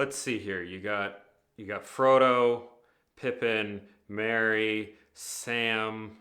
Let's see here. You got Frodo, Pippin, Merry, Sam.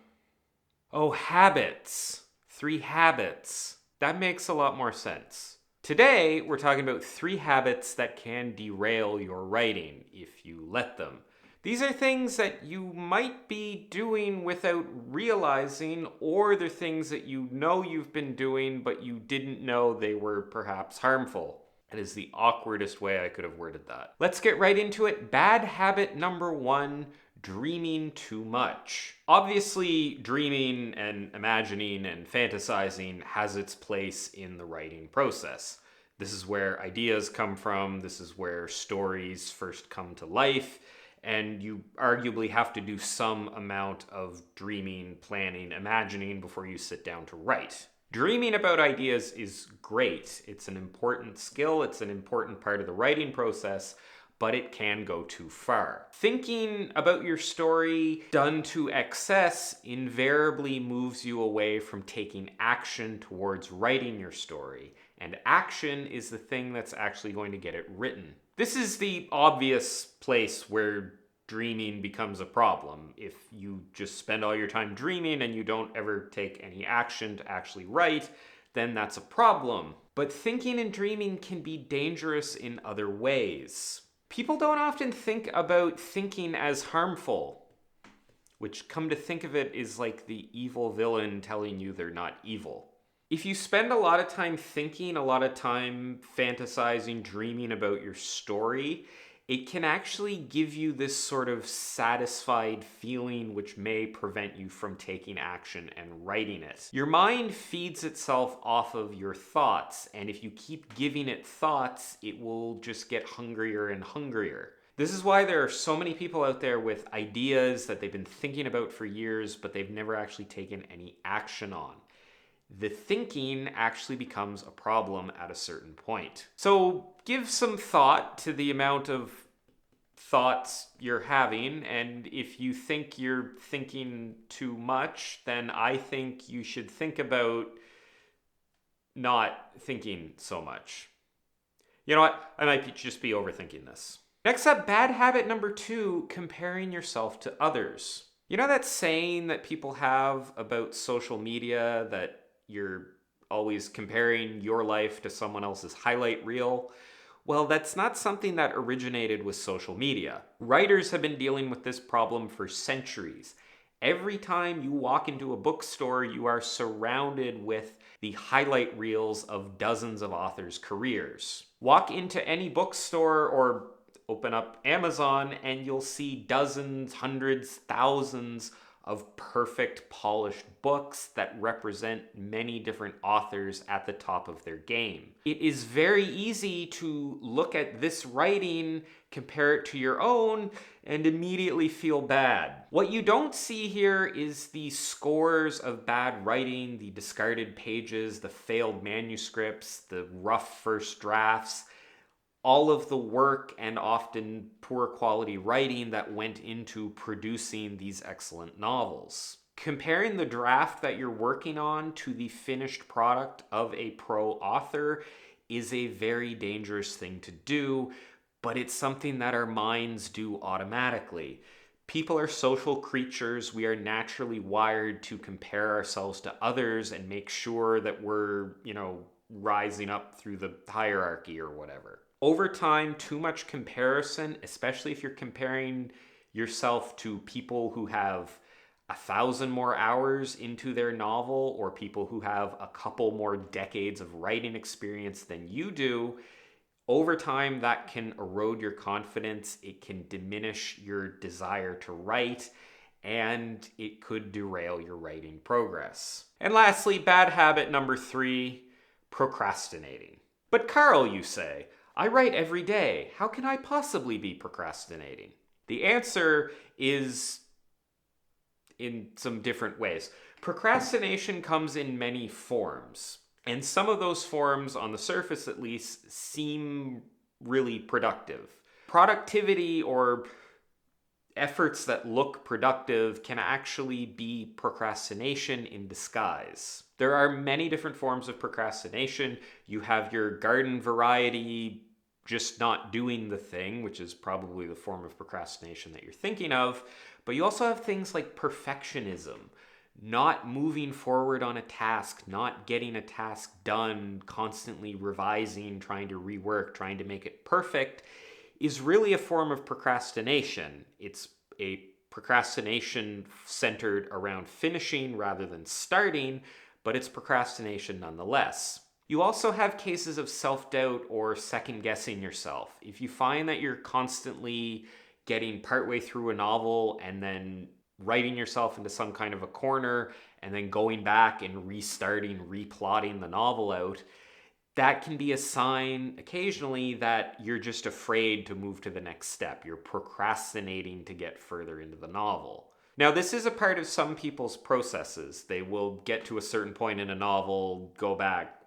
Oh, habits. 3 habits. That makes a lot more sense. Today, we're talking about 3 habits that can derail your writing if you let them. These are things that you might be doing without realizing, or they're things that you know you've been doing, but you didn't know they were perhaps harmful. That is the awkwardest way I could have worded that. Let's get right into it. Bad habit number 1, dreaming too much. Obviously, dreaming and imagining and fantasizing has its place in the writing process. This is where ideas come from, this is where stories first come to life, and you arguably have to do some amount of dreaming, planning, imagining before you sit down to write. Dreaming about ideas is great. It's an important skill, it's an important part of the writing process, but it can go too far. Thinking about your story done to excess invariably moves you away from taking action towards writing your story, and action is the thing that's actually going to get it written. This is the obvious place where dreaming becomes a problem. If you just spend all your time dreaming and you don't ever take any action to actually write, then that's a problem. But thinking and dreaming can be dangerous in other ways. People don't often think about thinking as harmful, which, come to think of it, is like the evil villain telling you they're not evil. If you spend a lot of time thinking, a lot of time fantasizing, dreaming about your story, it can actually give you this sort of satisfied feeling which may prevent you from taking action and writing it. Your mind feeds itself off of your thoughts, and if you keep giving it thoughts, it will just get hungrier and hungrier. This is why there are so many people out there with ideas that they've been thinking about for years, but they've never actually taken any action on. The thinking actually becomes a problem at a certain point. So give some thought to the amount of thoughts you're having, and if you think you're thinking too much, then I think you should think about not thinking so much. You know what? I might just be overthinking this. Next up, bad habit number 2, comparing yourself to others. You know that saying that people have about social media that you're always comparing your life to someone else's highlight reel? Well, that's not something that originated with social media. Writers have been dealing with this problem for centuries. Every time you walk into a bookstore, you are surrounded with the highlight reels of dozens of authors' careers. Walk into any bookstore or open up Amazon and you'll see dozens, hundreds, thousands of perfect, polished books that represent many different authors at the top of their game. It is very easy to look at this writing, compare it to your own, and immediately feel bad. What you don't see here is the scores of bad writing, the discarded pages, the failed manuscripts, the rough first drafts, all of the work and often poor quality writing that went into producing these excellent novels. Comparing the draft that you're working on to the finished product of a pro author is a very dangerous thing to do, but it's something that our minds do automatically. People are social creatures. We are naturally wired to compare ourselves to others and make sure that we're, rising up through the hierarchy or whatever. Over time, too much comparison, especially if you're comparing yourself to people who have 1,000 more hours into their novel or people who have a couple more decades of writing experience than you do, over time that can erode your confidence, it can diminish your desire to write, and it could derail your writing progress. And lastly, bad habit number 3, procrastinating. But Carl, you say, I write every day. How can I possibly be procrastinating? The answer is in some different ways. Procrastination comes in many forms, and some of those forms, on the surface at least, seem really productive. Productivity or efforts that look productive can actually be procrastination in disguise. There are many different forms of procrastination. You have your garden variety just not doing the thing, which is probably the form of procrastination that you're thinking of. But you also have things like perfectionism, not moving forward on a task, not getting a task done, constantly revising, trying to rework, trying to make it perfect, is really a form of procrastination. It's a procrastination centered around finishing rather than starting, but it's procrastination nonetheless. You also have cases of self-doubt or second-guessing yourself. If you find that you're constantly getting partway through a novel and then writing yourself into some kind of a corner and then going back and restarting, replotting the novel out, that can be a sign occasionally that you're just afraid to move to the next step. You're procrastinating to get further into the novel. Now, this is a part of some people's processes. They will get to a certain point in a novel, go back,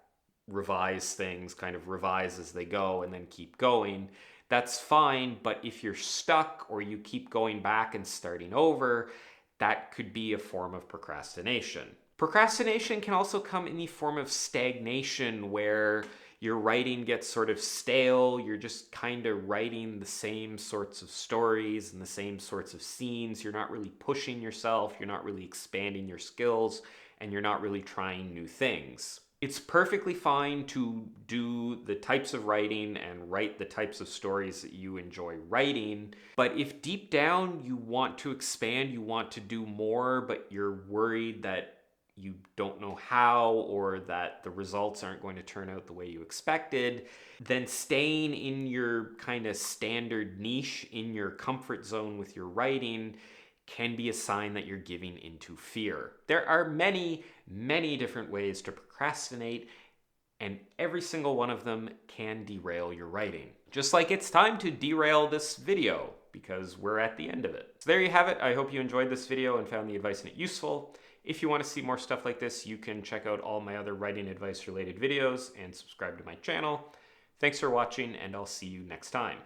revise things, kind of revise as they go, and then keep going. That's fine, but if you're stuck or you keep going back and starting over, that could be a form of procrastination. Procrastination can also come in the form of stagnation, where your writing gets sort of stale. You're just kind of writing the same sorts of stories and the same sorts of scenes. You're not really pushing yourself. You're not really expanding your skills, and you're not really trying new things. It's perfectly fine to do the types of writing and write the types of stories that you enjoy writing, but if deep down you want to expand, you want to do more, but you're worried that you don't know how or that the results aren't going to turn out the way you expected, then staying in your kind of standard niche, in your comfort zone with your writing, can be a sign that you're giving into fear. There are many, many different ways to procrastinate, and every single one of them can derail your writing. Just like it's time to derail this video, because we're at the end of it. So there you have it. I hope you enjoyed this video and found the advice in it useful. If you want to see more stuff like this, you can check out all my other writing advice related videos and subscribe to my channel. Thanks for watching, and I'll see you next time.